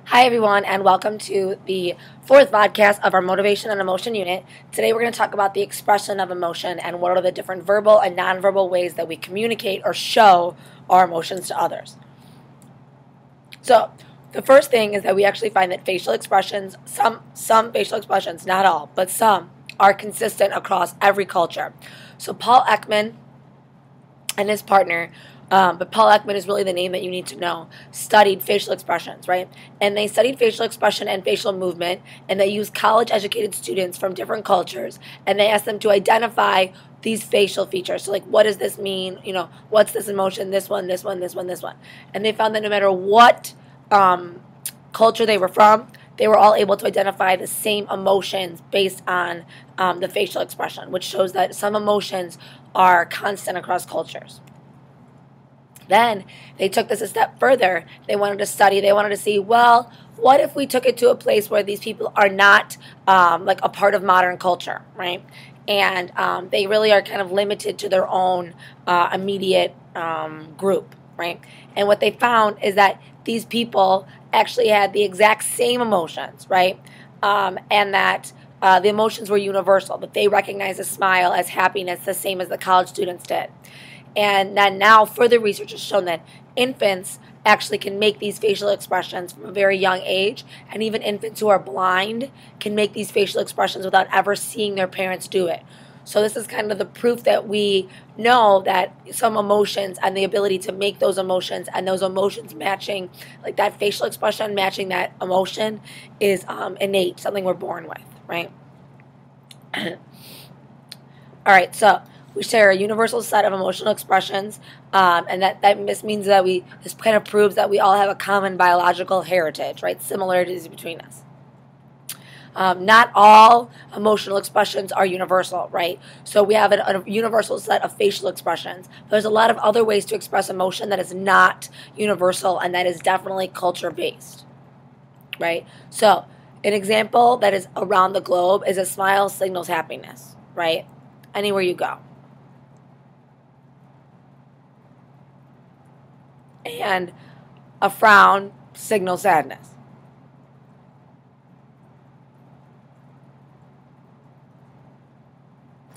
Hi, everyone, and welcome to the fourth podcast of our Motivation and Emotion unit. Today, we're going to talk about the expression of emotion and what are the different verbal and nonverbal ways that we communicate or show our emotions to others. So, the first thing is that we actually find that facial expressions, some facial expressions, not all, but some, are consistent across every culture. So, Paul Ekman and his partner, but Paul Ekman is really the name that you need to know, studied facial expressions, right? And they studied facial expression and facial movement, and they used college-educated students from different cultures, and they asked them to identify these facial features. So, like, what does this mean? What's this emotion? This one, this one, this one, this one. And they found that no matter what culture they were from, they were all able to identify the same emotions based on the facial expression, which shows that some emotions are constant across cultures. Then they took this a step further. They wanted to see, well, what if we took it to a place where these people are not like a part of modern culture, right? And they really are kind of limited to their own immediate group, right? And what they found is that these people actually had the exact same emotions, right? And that the emotions were universal, that they recognized a smile as happiness the same as the college students did. And then now further research has shown that infants actually can make these facial expressions from a very young age, and even infants who are blind can make these facial expressions without ever seeing their parents do it. So this is kind of the proof that we know that some emotions and the ability to make those emotions and those emotions matching, like that facial expression matching that emotion, is innate, something we're born with, right? All right, so we share a universal set of emotional expressions, and this means that this kind of proves that we all have a common biological heritage, right? Similarities between us. Not all emotional expressions are universal, right? So we have a universal set of facial expressions. There's a lot of other ways to express emotion that is not universal, and that is definitely culture-based, right? So an example that is around the globe is a smile signals happiness, right? Anywhere you go. And a frown signals sadness.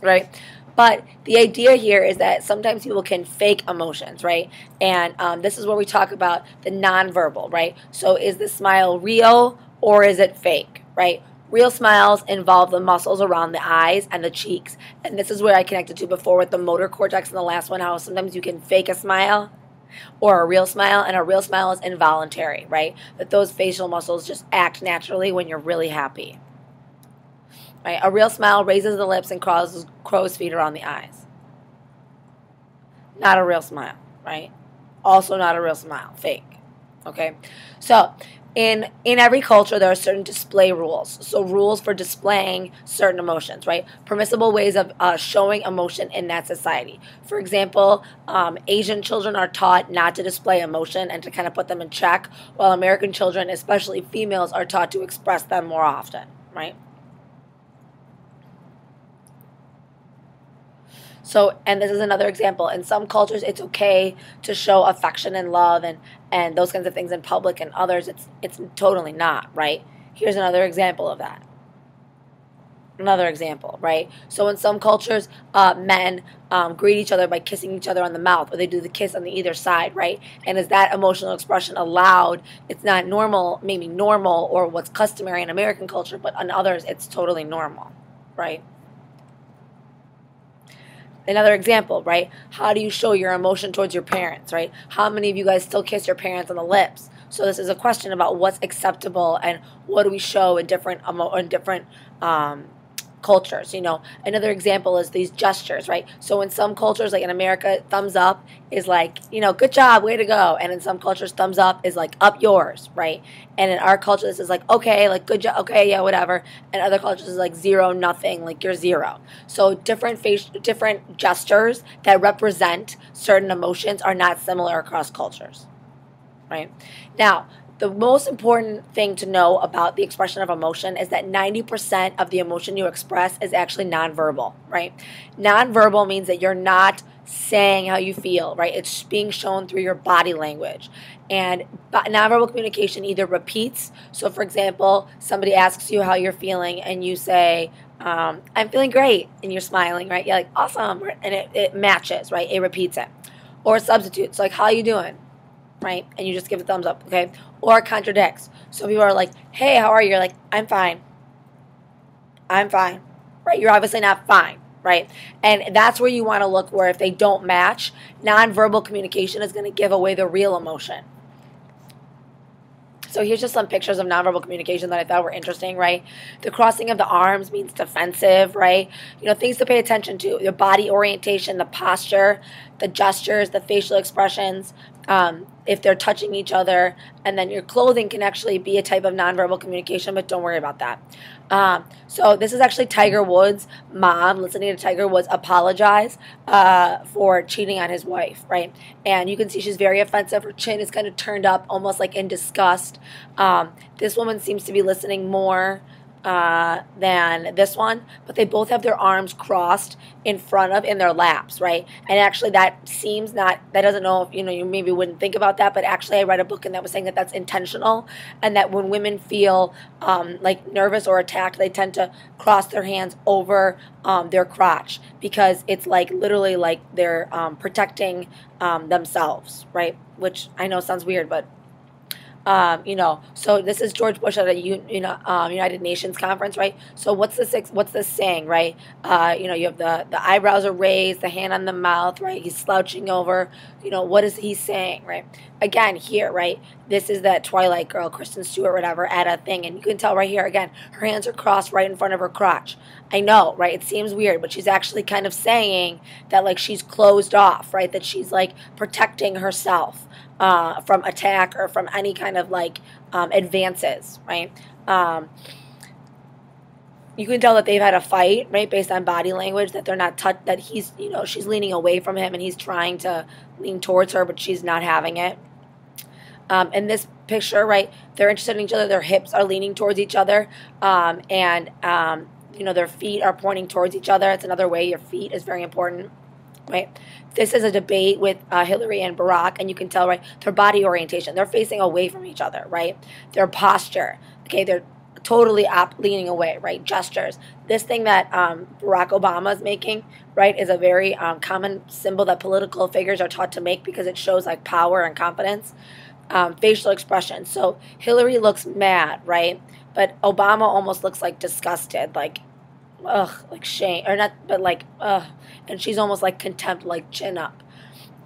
Right? But the idea here is that sometimes people can fake emotions, right? And this is where we talk about the nonverbal, right? So is the smile real or is it fake, right? Real smiles involve the muscles around the eyes and the cheeks. And this is where I connected to before with the motor cortex in the last one, how sometimes you can fake a smile or a real smile, and a real smile is involuntary, right? That those facial muscles just act naturally when you're really happy. Right? A real smile raises the lips and causes crow's feet around the eyes. Not a real smile, right? Also not a real smile, fake. Okay? So, in every culture, there are certain display rules. So rules for displaying certain emotions, right? Permissible ways of showing emotion in that society. For example, Asian children are taught not to display emotion and to kind of put them in check, while American children, especially females, are taught to express them more often, right? So, and this is another example. In some cultures, it's okay to show affection and love and those kinds of things in public. And others, it's totally not, right? Here's another example of that. Another example, right? So in some cultures, men greet each other by kissing each other on the mouth, or they do the kiss on the either side, right? And is that emotional expression allowed? It's not normal, maybe normal, or what's customary in American culture, but in others, it's totally normal, right? Another example, right? How do you show your emotion towards your parents, right? How many of you guys still kiss your parents on the lips? So this is a question about what's acceptable and what do we show in different cultures. Another example is these gestures, right? So in some cultures, like in America, thumbs up is like, good job, way to go. And in some cultures, thumbs up is like up yours, right? And in our culture, this is like, okay, like good job, okay, yeah, whatever. And other cultures is like zero, nothing, like you're zero. So different gestures that represent certain emotions are not similar across cultures, right? Now, the most important thing to know about the expression of emotion is that 90% of the emotion you express is actually nonverbal, right? Nonverbal means that you're not saying how you feel, right? It's being shown through your body language. And nonverbal communication either repeats. So, for example, somebody asks you how you're feeling, and you say, I'm feeling great, and you're smiling, right? You're like, awesome, and it matches, right? It repeats it. Or substitutes, like, how you doing, right? And you just give a thumbs up, okay? Or contradicts. So people are like, hey, how are you? You're like, I'm fine. I'm fine, right? You're obviously not fine, right? And that's where you want to look, where if they don't match, nonverbal communication is going to give away the real emotion. So here's just some pictures of nonverbal communication that I thought were interesting, right? The crossing of the arms means defensive, right? You know, things to pay attention to: your body orientation, the posture, the gestures, the facial expressions, if they're touching each other. And then your clothing can actually be a type of nonverbal communication, but don't worry about that. So this is actually Tiger Woods' mom listening to Tiger Woods apologize for cheating on his wife, right? And you can see she's very offensive. Her chin is kind of turned up, almost like in disgust. This woman seems to be listening more than this one, but they both have their arms crossed in their laps, right? And actually that doesn't know if, you maybe wouldn't think about that, but actually I read a book and that was saying that that's intentional, and that when women feel like nervous or attacked, they tend to cross their hands over their crotch, because it's like literally like they're protecting themselves, right? Which I know sounds weird, but so this is George Bush at a United Nations conference, right? So what's this saying, right? You have the eyebrows are raised, the hand on the mouth, right? He's slouching over. What is he saying, right? Again, here, right? This is that Twilight girl, Kristen Stewart, whatever, at a thing, and you can tell right here, again, her hands are crossed right in front of her crotch. I know, right? It seems weird, but she's actually kind of saying that, like, she's closed off, right? That she's, like, protecting herself from attack or from any kind of, like, advances, right? You can tell that they've had a fight, right, based on body language, that they're not that he's, she's leaning away from him and he's trying to lean towards her, but she's not having it. In this picture, right, they're interested in each other, their hips are leaning towards each other, and their feet are pointing towards each other. It's another way. Your feet is very important, right? This is a debate with Hillary and Barack, and you can tell, right, their body orientation. They're facing away from each other, right? Their posture, okay, they're totally leaning away, right? Gestures. This thing that Barack Obama is making, right, is a very common symbol that political figures are taught to make because it shows, like, power and confidence. Facial expression. So Hillary looks mad, right? But Obama almost looks like disgusted, like, ugh, like shame, or not, but like, ugh. And she's almost like contempt, like chin up.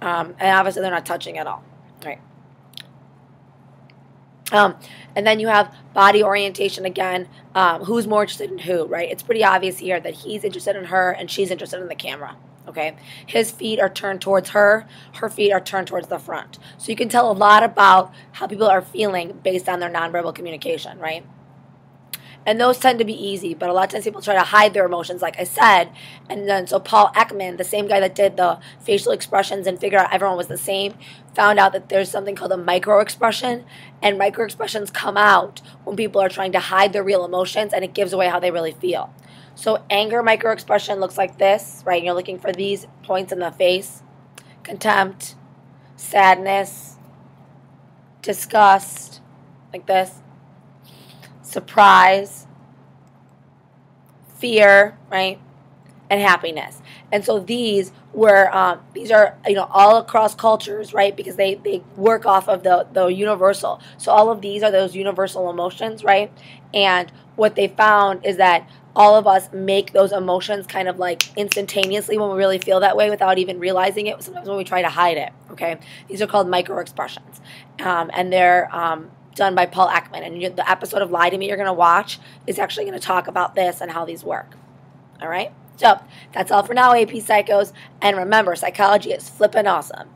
And obviously they're not touching at all, right? And then you have body orientation again. Who's more interested in who, right? It's pretty obvious here that he's interested in her and she's interested in the camera. Okay, his feet are turned towards her feet are turned towards the front. So you can tell a lot about how people are feeling based on their nonverbal communication, right? And those tend to be easy, but a lot of times people try to hide their emotions, like I said. And then so Paul Ekman, the same guy that did the facial expressions and figured out everyone was the same, found out that there's something called a microexpression, and microexpressions come out when people are trying to hide their real emotions, and it gives away how they really feel. So anger microexpression looks like this, right? You're looking for these points in the face: contempt, sadness, disgust, like this, surprise, fear, right, and happiness. And so these are all across cultures, right? Because they work off of the universal. So all of these are those universal emotions, right? And what they found is that all of us make those emotions kind of like instantaneously when we really feel that way without even realizing it. Sometimes when we try to hide it, okay? These are called microexpressions. And they're done by Paul Ekman. And the episode of Lie to Me you're going to watch is actually going to talk about this and how these work. All right? So that's all for now, AP Psychos. And remember, psychology is flippin' awesome.